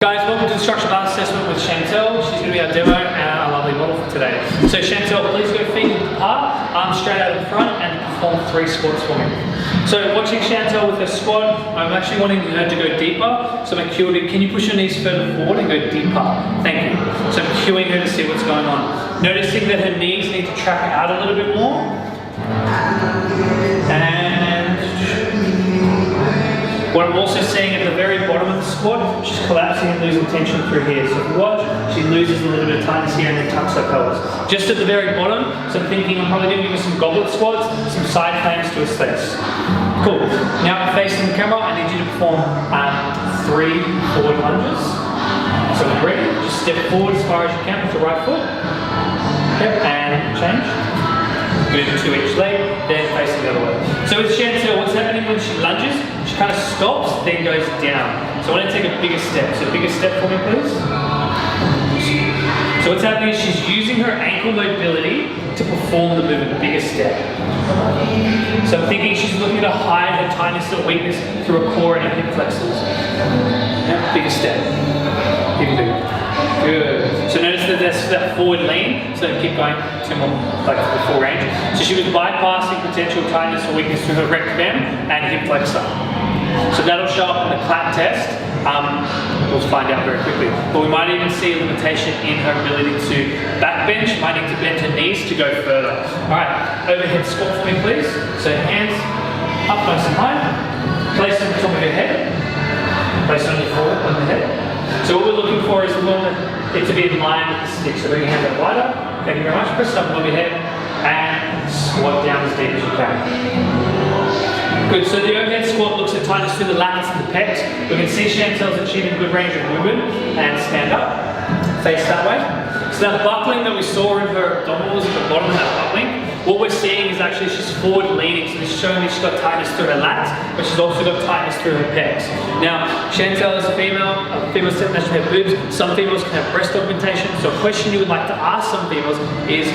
Guys, welcome to the structural balance assessment with Chantelle. She's going to be our demo and our lovely model for today. So Chantelle, please go feet width apart, arms straight out in front, and perform 3 squats for me. So watching Chantelle with her squat, I'm actually wanting her to go deeper. So I'm cueing, can you push your knees further forward and go deeper? Thank you. So I'm cueing her to see what's going on. Noticing that her knees need to track out a little bit more. And what I'm also seeing at the very bottom of the squat, she's collapsing and losing tension through here. So if you watch, she loses a little bit of tightness here and then tucks her pelvis. Just at the very bottom, so I'm thinking I'm probably going to give you some goblet squats, some side planks to assess. Cool. Now facing the camera, I need you to perform 3 forward lunges. So when you're ready, just step forward as far as you can with the right foot. Yep, and change. Move to each leg, then facing the other way. So with Chantelle, what's happening when she lunges? She kind of stops, then goes down. So I want to take a bigger step. So bigger step for me, please. So what's happening is she's using her ankle mobility to perform the movement, bigger step. So I'm thinking she's looking to hide her tightness or weakness through a core and her hip flexors. Yeah, bigger step. Even bigger. Good. So notice that there's that forward lean, so keep going 2 more, like the full range. So she was bypassing potential tightness or weakness through her rec fem and hip flexor. So that'll show up in the clap test. We'll find out very quickly. But we might even see a limitation in her ability to back bend. She might need to bend her knees to go further. Alright, overhead squat for me please. So hands up nice and high. Place on the top of your head. Place on your forehead, on the head. So what we're looking for is we want it to be in line with the stick. So bring your hands up wider. Thank you very much. Press it up above your head and squat down as deep as you can. Good. So the overhead squat looks at tightness through the lats and the pecs. We can see Chantelle's achieving good range of movement. And stand up. Face that way. So that buckling that we saw in her abdominals at the bottom of that buckling, what we're seeing is actually she's forward leaning, so this is showing me she's got tightness through her lats, but she's also got tightness through her pecs. Now, Chantelle is a female, females naturally have boobs, some females can have breast augmentation, so a question you would like to ask some females is,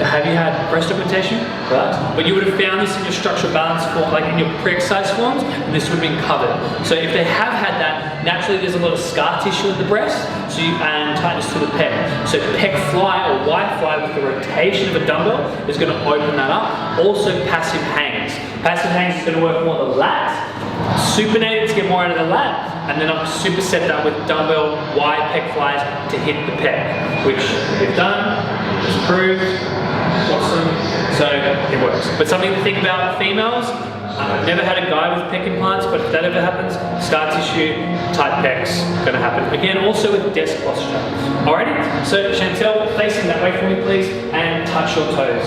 have you had breast augmentation? Right. But you would have found this in your structural balance form, like in your pre-exercise forms, and this would have been covered. So if they have had that, naturally there's a lot of scar tissue in the breast, so and tightness to the pec. So pec fly or Y fly with the rotation of a dumbbell is going to open that up. Also passive hangs. Passive hangs is going to work more the lat. Supinated to get more out of the lat, and then I'll superset that with dumbbell Y pec flies to hit the pec, which we've done, it's proved, awesome, so it works. But something to think about females, I've never had a guy with pec implants, but if that ever happens, scar tissue, tight pecs, gonna happen. Again, also with desk posture. Alrighty, so Chantelle, facing that way for me please, and touch your toes.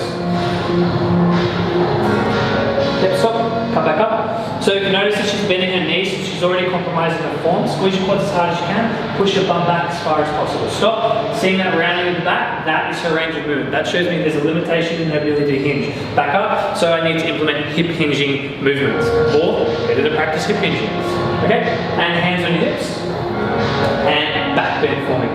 Yep, stop, come back up. So you notice that she's bending her knees, so she's already compromising her form. Squeeze your quads as hard as you can, push your bum back as far as possible. Stop, seeing that rounding in the back, that is her range of movement. That shows me there's a limitation in her ability to hinge. Back up, so I need to implement hip hinging movements, or better to practice hip hinging. Okay, and hands on your hips, and back bend for me.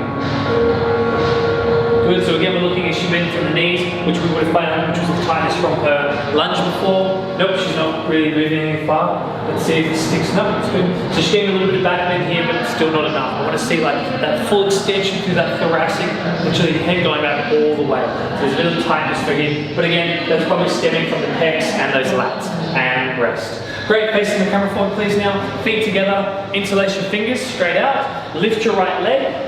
Good, so again we're looking at she bent from the knees, which we would have found, which was the tightness from her lunge before. Nope, she's not really moving any far. Let's see if it sticks. Nope, it's good. So she's getting a little bit of back bend here, but still not enough. I want to see like that full extension through that thoracic, literally head going back all the way. So there's a little tightness through here, but again, that's probably stemming from the pecs and those lats, and rest. Great, facing the camera forward please now. Feet together, interlace your fingers straight out. Lift your right leg.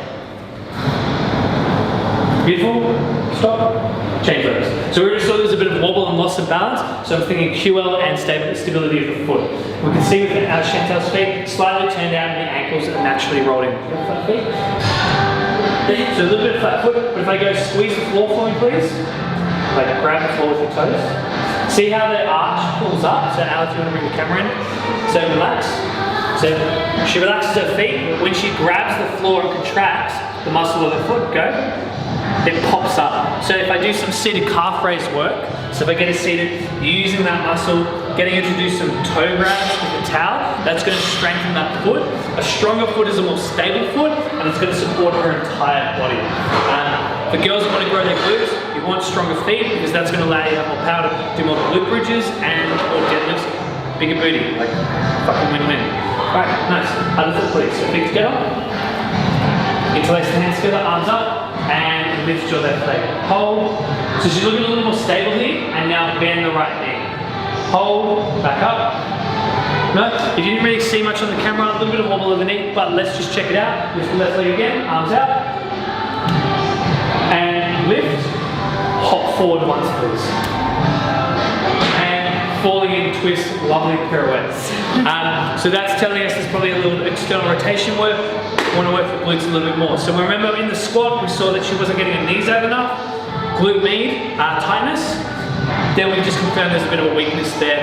Beautiful. Stop. Change legs. So we already saw there's a bit of wobble and loss of balance. So I'm thinking QL and stability of the foot. We can see with Chantelle's feet slightly turned out and the ankles are naturally rolled in. Flat feet. So a little bit of flat foot, but if I go squeeze the floor for me please. Like grab the floor with your toes. See how the arch pulls up? So Alex, you want to bring the camera in? So relax. So she relaxes her feet. When she grabs the floor and contracts the muscle of the foot, go. It pops up. So if I do some seated calf raise work, so if I get her seated, using that muscle, getting her to do some toe grabs with the towel, that's going to strengthen that foot. A stronger foot is a more stable foot, and it's going to support her entire body. For girls that want to grow their glutes, you want stronger feet, because that's going to allow you to have more power to do more glute bridges and more deadlifts, bigger booty, like fucking win-win. Alright, nice. Other foot please. So feet together. Interlace the hands together, arms up, and lift your left leg. Hold. So she's looking a little more stable here, and now bend the right knee. Hold, back up. No, you didn't really see much on the camera, a little bit of wobble of the knee, but let's just check it out. Lift the left leg again, arms out. And lift. Hop forward once, please. And falling in, twist, lovely pirouettes. So that's telling us there's probably a little bit of external rotation work. We want to work the glutes a little bit more. So remember in the squat, we saw that she wasn't getting her knees out enough. Glute med, tightness. Then we've just confirmed there's a bit of a weakness there.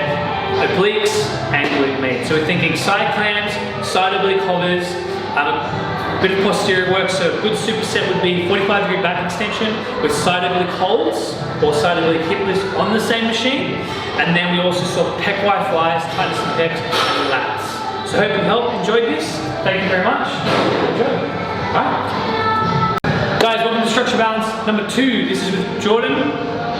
Obliques and glute med. So we're thinking side clams, side oblique hovers, a bit of posterior work. So a good superset would be 45-degree back extension with side oblique holds or side oblique hip lifts on the same machine. And then we also saw pec Y flies, tightness in pecs, and lats. So hope you enjoyed this. Thank you very much. Enjoy. Alright. Guys, welcome to Structure Balance number 2. This is with Jordan.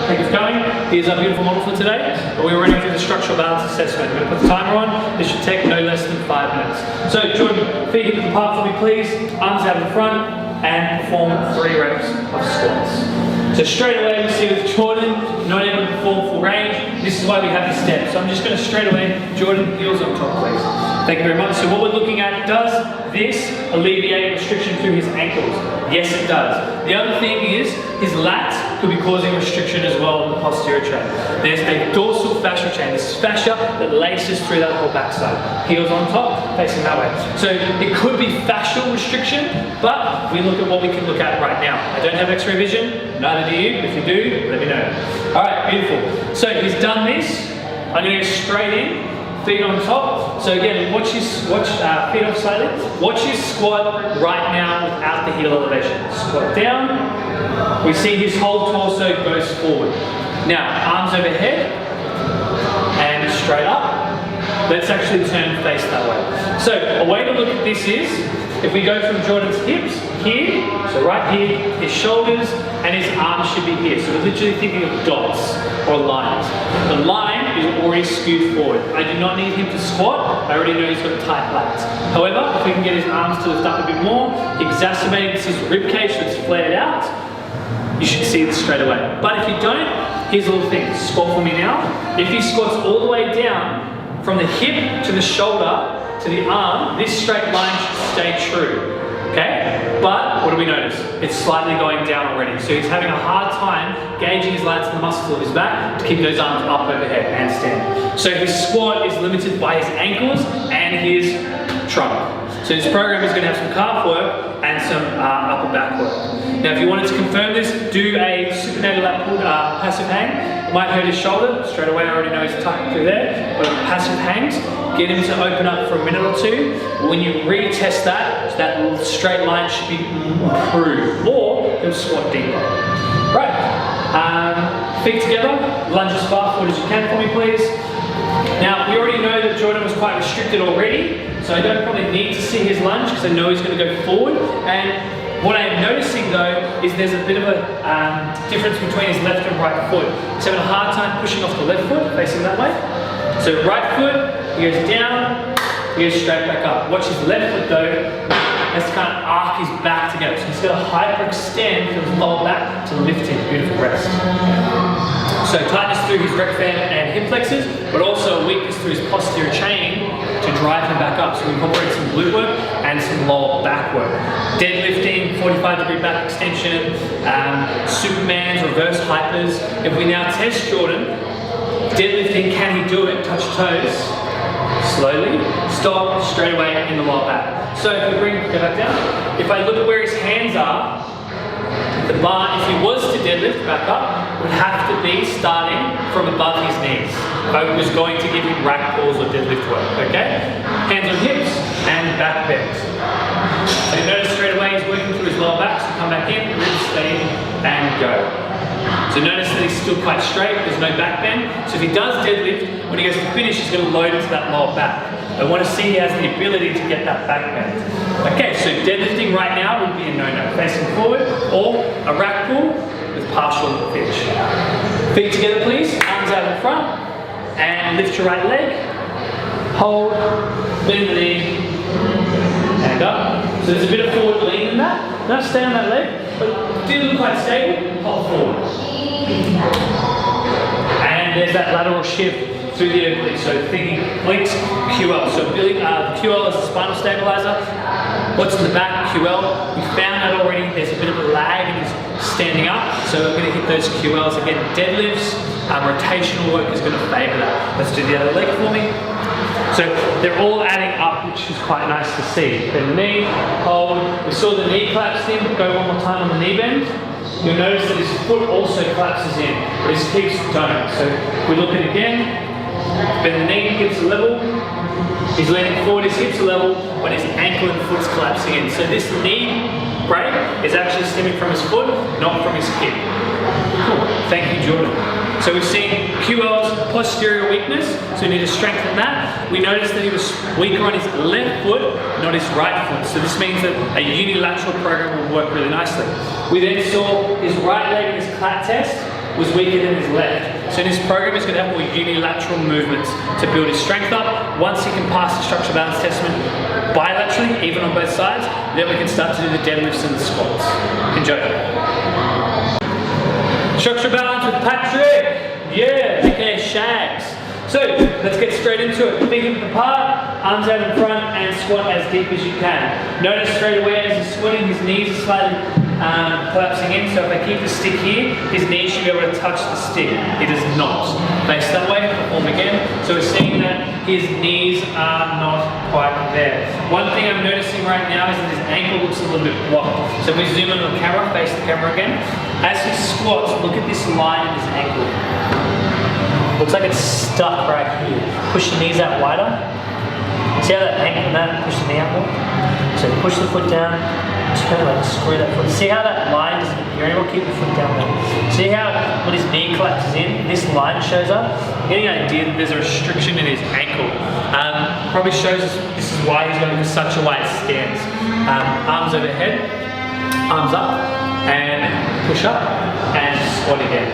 Thank you for coming. Here's our beautiful model for today. But we were running through the structural balance assessment. We're going to put the timer on. This should take no less than 5 minutes. So Jordan, feet hip width apart for me please. Arms out in front and perform 3 reps of squats. So straight away we see with Jordan, not able to perform full range. This is why we have the steps. So I'm just going to straight away, Jordan, heels on top please. Thank you very much. So what we're looking at, does this alleviate restriction through his ankles? Yes, it does. The other thing is, his lats could be causing restriction as well in the posterior chain. There's a dorsal fascial chain. This is fascia that laces through that whole backside. Heels on top, facing that way. So it could be fascial restriction, but we look at what we can look at right now. I don't have x-ray vision, neither do you. If you do, let me know. All right, beautiful. So he's done this. I'm going to go straight in. Feet on top. So again, watch feet off slightly. Watch his squat right now without the heel elevation. Squat down. We see his whole torso goes forward. Now, arms overhead and straight up. Let's actually turn face that way. So a way to look at this is, if we go from Jordan's hips here, so right here, his shoulders and his arms should be here. So we're literally thinking of dots or lines. The line is already skewed forward. I do not need him to squat. I already know he's got tight lats. However, if we can get his arms to lift up a bit more, exacerbates his rib cage so it's flared out, you should see this straight away. But if you don't, here's a little thing. Squat for me now. If he squats all the way down, from the hip to the shoulder to the arm, this straight line should stay true. Okay? But what do we notice? It's slightly going down already. So he's having a hard time gauging his lats and the muscles of his back to keep those arms up overhead and stand. So his squat is limited by his ankles and his trunk. So this program is going to have some calf work and some upper back work. Now if you wanted to confirm this, do a supinated lat pull passive hang. It might hurt his shoulder. Straight away I already know he's tight through there. But passive hangs, get him to open up for a minute or two. When you retest that, that straight line should be improved. Or he'll squat deeper. Right. Feet together, lunge as far forward as you can for me please. Now we already know that Jordan was quite restricted already. So I don't probably need to see his lunge because I know he's going to go forward. And what I am noticing though is there's a bit of a difference between his left and right foot. He's having a hard time pushing off the left foot, facing that way. So right foot, he goes down, he goes straight back up. Watch his left foot though, has to kind of arc his back together. So he's got to hyperextend from his lower back to lift him. Beautiful rest. So tightness through his rec fan and hip flexors, but also a weakness through his posterior chain to drive him back up. So we incorporate some glute work and some lower back work. Deadlifting, 45-degree back extension, Superman's reverse hypers. If we now test Jordan, deadlifting, can he do it? Touch toes, slowly, stop, straight away in the lower back. So if we go back down, if I look at where his hands are, the bar, if he was to deadlift back up, would have to be starting from above his knees. If I was going to give him rack pulls or deadlift work, okay? Hands on hips and back bends. So you notice straight away he's working through his lower back, so come back in, ribs stay in, and go. So notice that he's still quite straight, there's no back bend. So if he does deadlift, when he goes to finish, he's going to load into that lower back. I want to see he has the ability to get that back bend. Okay, so deadlifting right now would be a no-no. Facing forward, or a rack pull with partial pitch. Feet together please, arms out in front, and lift your right leg. Hold, bend the knee, and up. So there's a bit of forward lean in that. Now stay on that leg, but do look quite stable, pop forward. And there's that lateral shift through the obliques. So thinking obliques, QL. So QL is the spinal stabilizer. What's in the back? QL. We found out already there's a bit of a lag in his standing up. So we're going to hit those QLs again. Deadlifts, rotational work is going to favor that. Let's do the other leg for me. So they're all adding up, which is quite nice to see. Bend the knee, hold. We saw the knee collapse in. Go one more time on the knee bend. You'll notice that his foot also collapses in, but his hips don't. So if we look at it again, bend the knee, hips are level. He's leaning forward, his hips are level, when his ankle and foot's collapsing in. So this knee break is actually stemming from his foot, not from his hip. Cool. Thank you, Jordan. So we've seen QL's posterior weakness, so we need to strengthen that. We noticed that he was weaker on his left foot, not his right foot. So this means that a unilateral program will work really nicely. We then saw his right leg in his clat test was weaker than his left. So in this program, he's going to have more unilateral movements to build his strength up. Once he can pass the structure balance test bilaterally, even on both sides, then we can start to do the deadlifts and the squats. Enjoy. Structure balance with Patrik. Yeah, aka Shags. So let's get straight into it. Feet hip apart, arms out in front, and squat as deep as you can. Notice straight away as he's squatting, his knees are slightly collapsing in. So if I keep the stick here, his knees should be able to touch the stick. He does not. Face that way, perform again. So we're seeing that his knees are not quite there. One thing I'm noticing right now is that his ankle looks a little bit blocked. So if we zoom in on the camera, face the camera again. As he squats, look at this line in his ankle. Looks like it's stuck right here. Push the knees out wider. See how that ankle, push the knee out more? So push the foot down, turn like screw that foot. See how that line doesn't appear anymore? Keep the foot down there. See how when his knee collapses in, this line shows up? I'm getting an idea that there's a restriction in his ankle. Probably shows us this is why he's going for such a wide stance. Arms overhead, arms up, and push up, and squat again.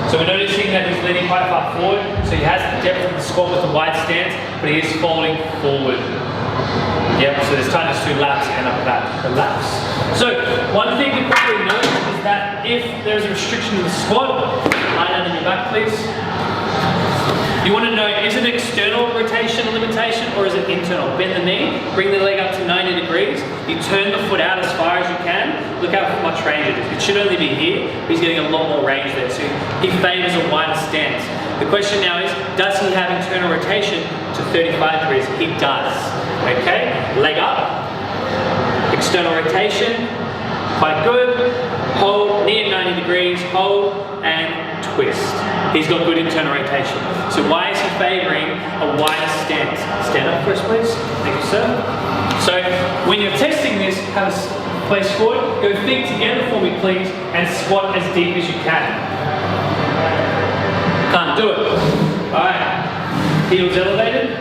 So we're noticing that he's leaning quite far forward, so he has the depth of the squat with a wide stance, but he is folding forward. Yep, so there's tightness to lats and up that, the lats. So one thing to quickly note is that if there's a restriction in the squat, lie down on your back please. You want to know, is it external rotation limitation or is it internal? Bend the knee, bring the leg up to 90 degrees, you turn the foot out as far as you can, look how much range it is. It should only be here, but he's getting a lot more range there, so he favours a wider stance. The question now is, does he have internal rotation to 35 degrees? He does, okay? Leg up, external rotation, quite good. Hold, knee at 90 degrees, hold, and twist. He's got good internal rotation. So why is he favouring a wider stance? Stand up first, please. Thank you, sir. So when you're testing this, have a place forward, go feet together for me, please, and squat as deep as you can. Can't do it. All right. Heels elevated,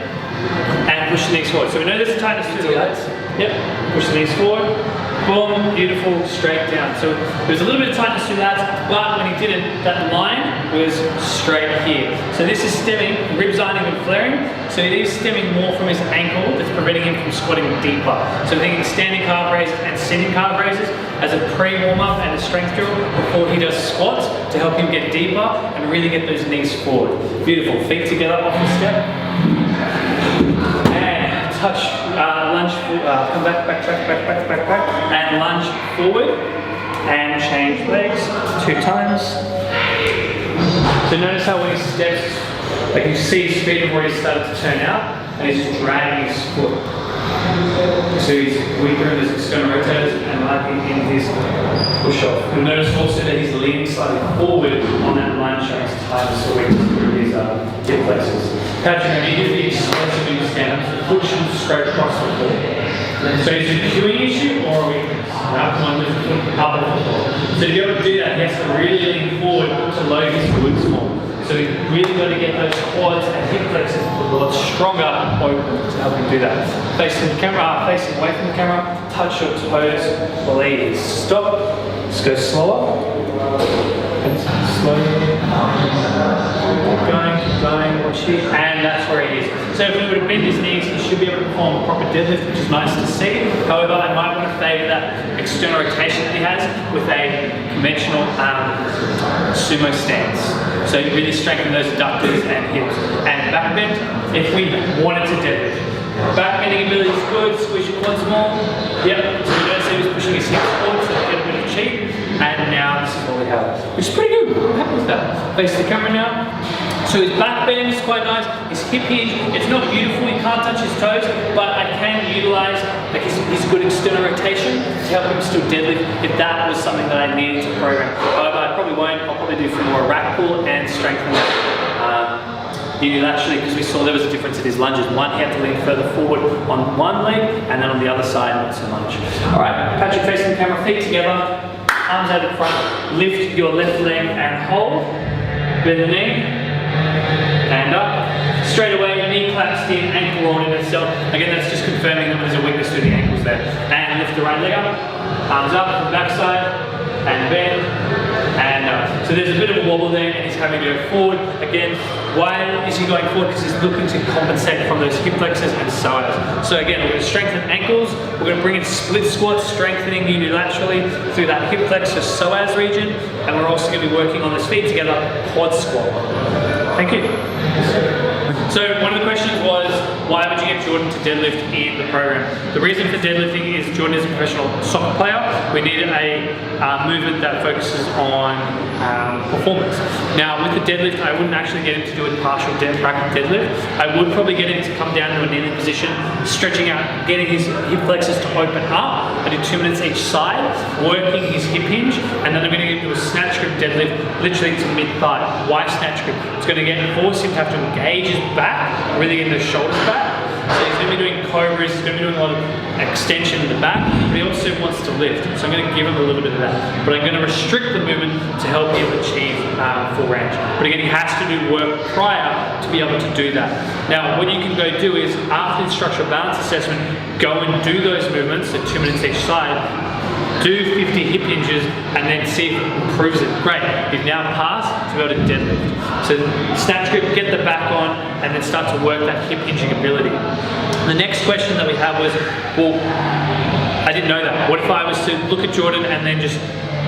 and push the knees forward. So we know there's a tightness to the legs. Yep. Push the knees forward. Boom, beautiful, straight down. So there's a little bit of tightness to that, but when he did it, that line was straight here. So this is stemming, ribs aren't even flaring, so it is stemming more from his ankle that's preventing him from squatting deeper. So we're thinking standing calf raises and sitting calf raises as a pre-warm-up and a strength drill before he does squats to help him get deeper and really get those knees forward. Beautiful, feet together off the step. Touch, lunge, come back, and lunge forward, and change legs 2 times. So notice how when he steps, like you see his feet have already started to turn out, and he's dragging his foot. So he's weaker in his external rotators and liking in his push-off. You'll notice also that he's leaning slightly forward on that line, showing his tightness or weakness through his hip flexors. Patrik, immediately explosive when you stand up, so the foot shouldn't scrape across the floor. So is it a cueing issue or a weakness? Now come on, lift the foot up off the floor. So to be able to do that, he has to really lean forward to load his glutes more. So we've really got to get those quads and hip flexors a lot stronger and open to help him do that. Facing the camera, facing away from the camera, touch your toes, please. Stop. Let's go slower. And slowly. Keep going, watch here, and that's where he is. So if we were to bend his knees, he should be able to perform a proper deadlift, which is nice to see. However, I might want to favour that external rotation that he has with a conventional sumo stance. So really strengthen those adductors and hips. And back bend, if we wanted to deadlift. Back bending ability is good, squish your quads more. Yep, so you don't see he's pushing his hips forward, so get a bit of cheek. And now this is what we have, which is pretty good. I'm happy with that. Face the camera now. So his back bend is quite nice. His hip hinge, it's not beautiful, he can't touch his toes, but I can utilise like his good external rotation to help him still deadlift if that was something that I needed to program. However, I probably won't. I'll probably do more rack pull and strengthen that. Unilaterally, because we saw there was a difference in his lunges. One, he had to lean further forward on one leg, and then on the other side, not so much. All right, Patrik facing the camera, feet together, arms out in front, lift your left leg and hold, bend the knee, and up. Straight away, knee claps in, ankle roll in itself. Again, that's just confirming that there's a weakness through the ankles there. And lift the right leg up, arms up from the back side, and bend, and up. So there's a bit of a wobble there, and he's having to go forward. Again, why is he going forward? Because he's looking to compensate from those hip flexors and psoas. So again, we're going to strengthen ankles, we're going to bring in split squats, strengthening unilaterally through that hip flexor psoas region, and we're also going to be working on his feet together, quad squat. Thank you. So one of the questions was, why would you get Jordan to deadlift in the program? The reason for deadlifting is Jordan is a professional soccer player. We needed a movement that focuses on performance. Now with the deadlift, I wouldn't actually get him to do a partial rack deadlift. I would probably get him to come down to a kneeling position, stretching out, getting his hip flexors to open up. I do 2 minutes each side, working his hip hinge, and then I'm going to do a snatch grip deadlift, literally to mid-thigh. Why snatch grip? It's going to force him to have to engage his back, really get those shoulders back. So he's going to be doing cobras, he's going to be doing a lot of extension in the back, but he also wants to lift. So I'm going to give him a little bit of that. But I'm going to restrict the movement to help him achieve full range. But again, he has to do work prior to be able to do that. Now, what you can go do is, after the structural balance assessment, go and do those movements, so 2 minutes each side, do 50 hip hinges, and then see if it improves it. Great, you've now passed to be able to deadlift. So snatch grip, get the back on, and then start to work that hip hinging ability. The next question that we had was, well, I didn't know that. What if I was to look at Jordan and then just,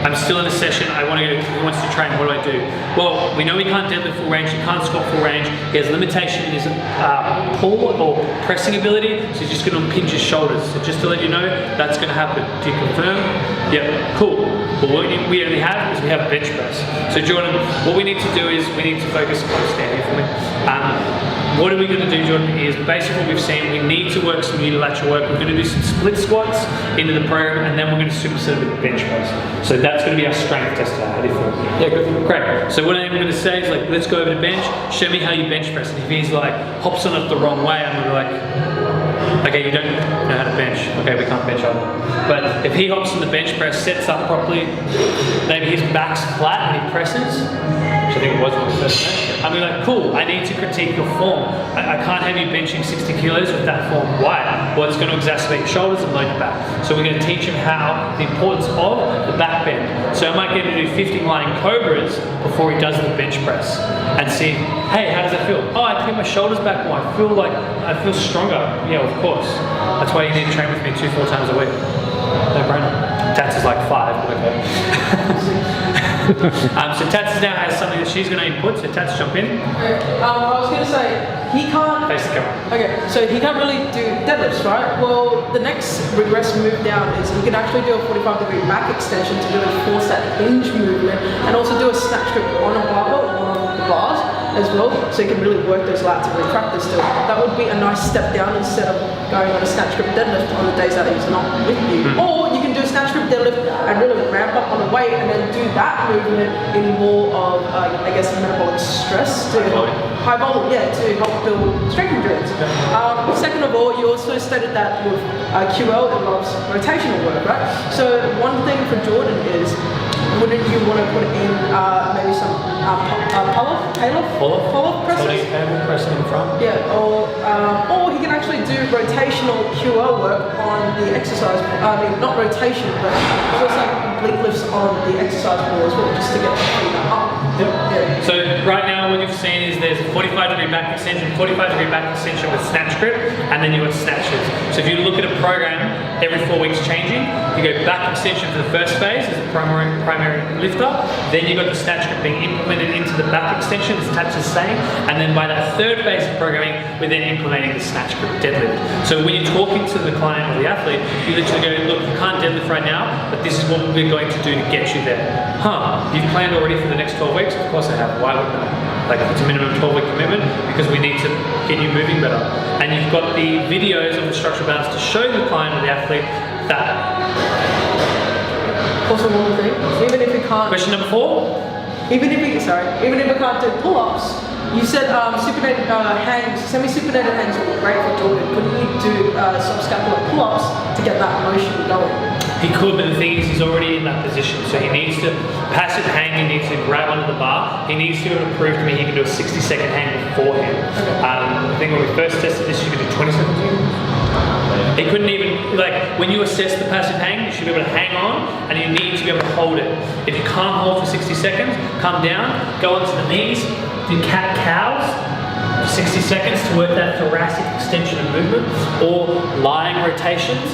I'm still in a session, he wants to train, what do I do? Well, we know he can't deadlift full range, he can't squat full range, he has limitation in his pull or pressing ability, so he's just going to impinge his shoulders. So just to let you know, that's going to happen. Do you confirm? Yep, cool. But what we only have is we have bench press. So Jordan, what we need to do is we need to focus on standing for me. What are we going to do, Jordan, is basically what we've seen, we need to work some unilateral work. We're going to do some split squats into the program, and then we're going to superset it with bench press. So that's going to be our strength tester. How do you feel? Yeah, good. Great. So what I'm going to say is, like, let's go over to bench, show me how you bench press. And if he's like, hops on it the wrong way, I'm going to be like, okay, you don't know how to bench. Okay, we can't bench either. But if he hops on the bench press, sets up properly, maybe his back's flat and he presses, which I think it was what we first met, I'm like, cool, I need to critique your form. I can't have you benching 60 kilos with that form. Why? Well, it's going to exacerbate your shoulders and load your back. So we're going to teach him how, the importance of the back bend. So I might get him to do 50 lying cobras before he does the bench press and see, hey, how does that feel? Oh, I keep my shoulders back more. I feel stronger. Yeah, of course. That's why you need to train with me 2-4 times a week. No brainer. Tats is like 5, but okay. So Tats now has something that she's going to input, so Tats, jump in. I was going to say, he can't... Face the camera. Okay, so he can't really do deadlifts, right? Well, the next regress move down is he can actually do a 45-degree back extension to really force that hinge movement, and also do a snatch grip on a barbell or on the bars as well, so you can really work those lats and really practice still. That would be a nice step down instead of going on a snatch grip deadlift on the days that he's not with you. Or you can do a snatch grip deadlift and really ramp up on the weight and then do that movement in more of, I guess, metabolic stress to high volume, yeah, to help build strength endurance. Second of all, you also stated that with QL it loves rotational work, right? So one thing for Jordan is, wouldn't you want to put in maybe some pull-off presses? Table pressing in front. Yeah, or he can actually do rotational QL work on the exercise. I mean, not rotation, but just like complete lifts on the exercise ball as well, just to get the feet up. Yep. Yeah. So right now now what you've seen is there's a 45-degree back extension, 45-degree back extension with snatch grip, and then you've got snatches. So if you look at a program every 4 weeks changing, you go back extension for the first phase as a primary lifter, then you've got the snatch grip being implemented into the back extension, the snatch is the same, and then by that third phase of programming, we're then implementing the snatch grip deadlift. So when you're talking to the client or the athlete, you literally go, look, you can't deadlift right now, but this is what we're going to do to get you there. You've planned already for the next 12 weeks? Of course I have. Why wouldn't I? Like, it's a minimum 12-week commitment because we need to get you moving better. And you've got the videos of the structural balance to show the client or the athlete that. Also, one more thing. Even if we can't. Question number 4. Even if we can't do pull-ups, you said supinated hangs, semi-supinated hangs were great for Jordan. Couldn't you do subscapular pull-ups to get that motion going? He could, but the thing is he's already in that position. So he needs to, passive hang, he needs to grab onto the bar. He needs to prove to me he can do a 60-second hang beforehand. Okay. I think when we first tested this, you could do 20 seconds. He couldn't even, like, when you assess the passive hang, you should be able to hang on, and you need to be able to hold it. If you can't hold for 60 seconds, come down, go onto the knees, do cat-cows, 60 seconds to work that thoracic extension and movement, or lying rotations,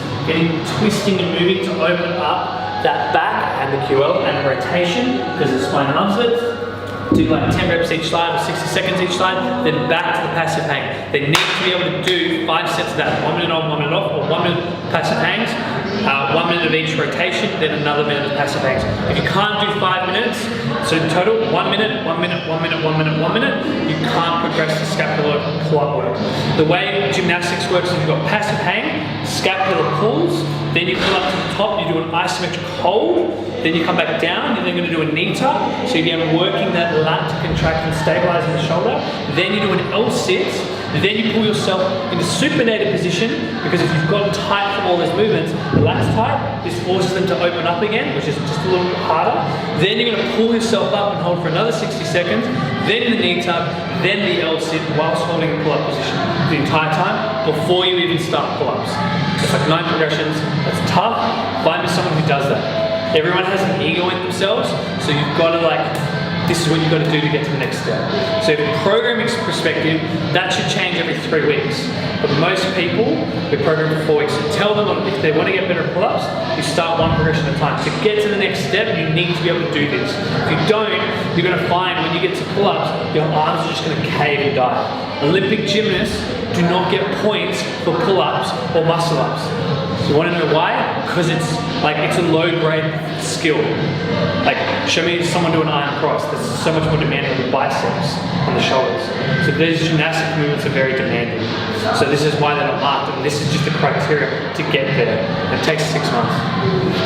twisting and moving to open up that back and the QL and rotation, because the spine loves it. Do like 10 reps each slide or 60 seconds each slide, then back to the passive hang. They need to be able to do 5 sets of that, 1 minute on, 1 minute off, or 1 minute passive hangs, 1 minute of each rotation, then another minute of passive hangs. If you can't do 5 minutes, so in total, 1 minute, 1 minute, 1 minute, 1 minute, 1 minute, you can't progress to scapular pull-up work. The way gymnastics works is you've got passive hang, scapular pulls, then you pull up to the top, you do an isometric hold, then you come back down, you're then going to do a knee tuck, so you're working that lat to contract and stabilize in the shoulder, then you do an L-sit, then you pull yourself into supinated position, because if you've gotten tight from all those movements, the lat's tight, this forces them to open up again, which is just a little bit harder. Then you're going to pull yourself up and hold for another 60 seconds, then the knee tuck, then the L-sit whilst holding a pull-up position the entire time before you even start pull-ups. It's like 9 progressions, that's tough. Find me someone who does that. Everyone has an ego in themselves, so you've got to this is what you've got to do to get to the next step. So from a programming perspective, that should change every 3 weeks. But most people, we program for 4 weeks. So tell them if they want to get better at pull-ups, you start 1 progression at a time. To get to the next step, you need to be able to do this. If you don't, you're going to find when you get to pull-ups, your arms are just going to cave and die. Olympic gymnasts do not get points for pull-ups or muscle-ups. You want to know why? Because it's a low-grade skill. Like, show me someone do an iron cross. That's so much more demanding on the biceps, on the shoulders. So these gymnastic movements are very demanding. So this is why they're not marked, and this is just the criteria to get there. It takes 6 months.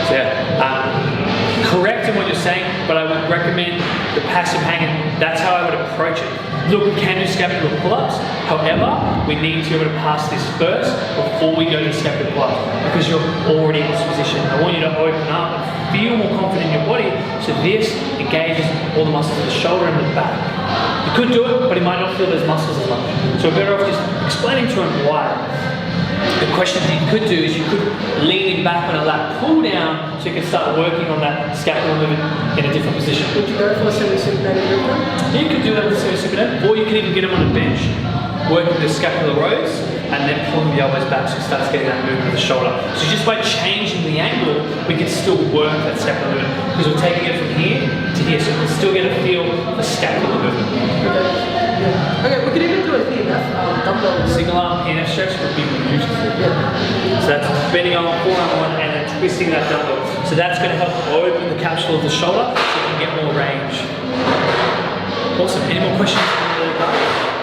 So yeah, correct in what you're saying, but I would recommend the passive hanging. That's how I would approach it. Look, we can do scapular pull-ups. However, we need to be able to pass this first before we go to scapular pull-ups, because you're already in this position. I want you to open up and feel more confident in your body, so this engages all the muscles of the shoulder and the back. You could do it, but he might not feel those muscles as much. So we're better off just explaining to him why. The question that you could do is you could lean him back on a lat pull down so you can start working on that scapular movement in a different position. Would you go for a semi-supinated movement? You could do that with semi-supinated, or you can even get him on a bench, work with the scapular rows, and then pulling the elbows back so he starts getting that movement of the shoulder. So just by changing the angle, we can still work that scapular movement, because we're taking it from here to here, so we can still get a feel for scapular movement. Okay, we could even do a PNF dumbbell. Single arm PNF stretch would be beautiful. Yeah. So that's bending on forearm one and then twisting that dumbbell. So that's going to help open the capsule of the shoulder so you can get more range. Awesome. Any more questions from the guys?